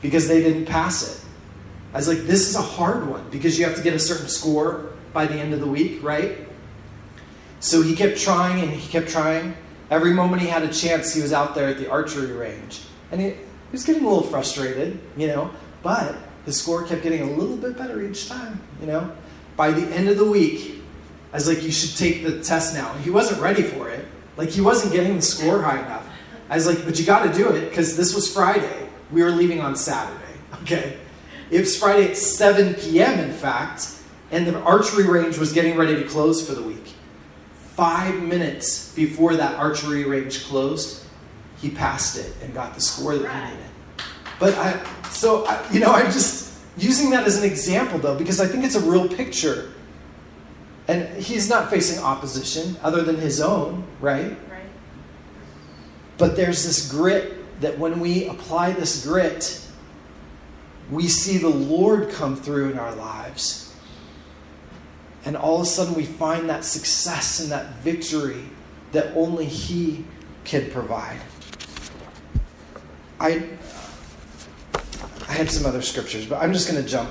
because they didn't pass it. I was like, this is a hard one because you have to get a certain score by the end of the week, right? So he kept trying and he kept trying. Every moment he had a chance, he was out there at the archery range. And he was getting a little frustrated, but his score kept getting a little bit better each time, By the end of the week, I was like, you should take the test now. And he wasn't ready for it. Like, he wasn't getting the score high enough. I was like, but you got to do it because this was Friday. We were leaving on Saturday, okay? It was Friday at 7 p.m., in fact, and the archery range was getting ready to close for the week. 5 minutes before that archery range closed, he passed it and got the score that he needed. But I'm just using that as an example, though, because I think it's a real picture. And he's not facing opposition other than his own, right? Right. But there's this grit that when we apply this grit, we see the Lord come through in our lives. And all of a sudden we find that success and that victory that only He can provide. I had some other scriptures, but I'm just going to jump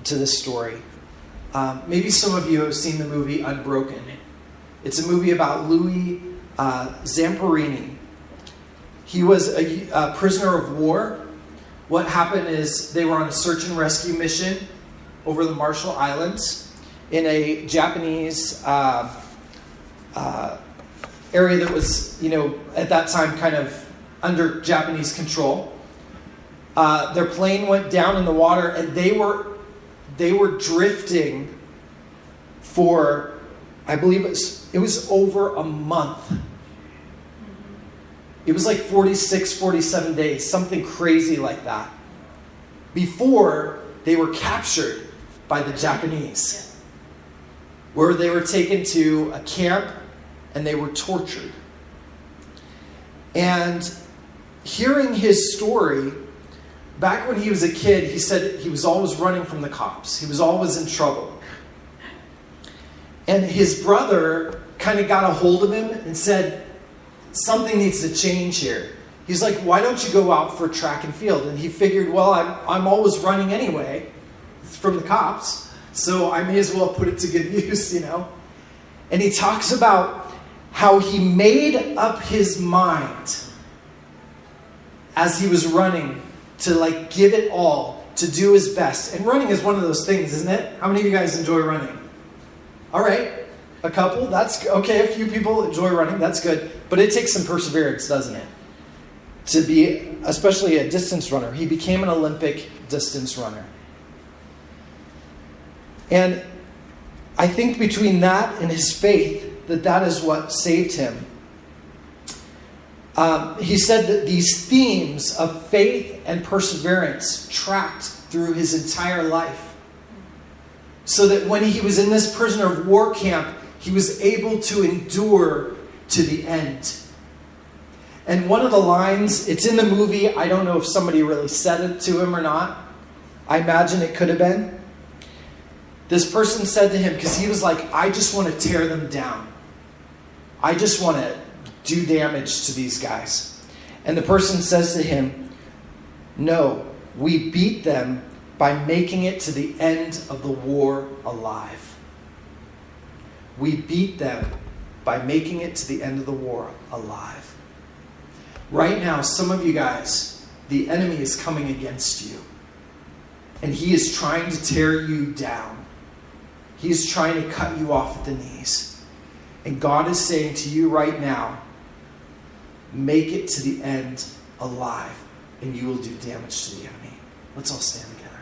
to this story. Maybe some of you have seen the movie Unbroken. It's a movie about Louis Zamperini. He was a prisoner of war. What happened is they were on a search and rescue mission over the Marshall Islands in a Japanese area that was, at that time kind of under Japanese control. Their plane went down in the water and they were drifting for, I believe it was over a month. It was like 46, 47 days, something crazy like that, before they were captured by the Japanese, where they were taken to a camp and they were tortured. And hearing his story, back when he was a kid, he said he was always running from the cops. He was always in trouble. And his brother kind of got a hold of him and said, something needs to change here. He's like, why don't you go out for track and field? And he figured, well, I'm always running anyway from the cops, so I may as well put it to good use, And he talks about how he made up his mind as he was running to give it all, to do his best. And running is one of those things, isn't it? How many of you guys enjoy running? All right, a couple. That's okay. A few people enjoy running. That's good. But it takes some perseverance, doesn't it? To be, especially a distance runner. He became an Olympic distance runner. And I think between that and his faith, that is what saved him. He said that these themes of faith and perseverance tracked through his entire life. So that when he was in this prisoner of war camp, he was able to endure to the end. And one of the lines, it's in the movie, I don't know if somebody really said it to him or not. I imagine it could have been. This person said to him, because he was like, I just want to tear them down. I just want to do damage to these guys. And the person says to him, no, we beat them by making it to the end of the war alive. We beat them by making it to the end of the war alive. Right now, some of you guys, the enemy is coming against you. And he is trying to tear you down. He is trying to cut you off at the knees. And God is saying to you right now, make it to the end alive, and you will do damage to the enemy. Let's all stand together.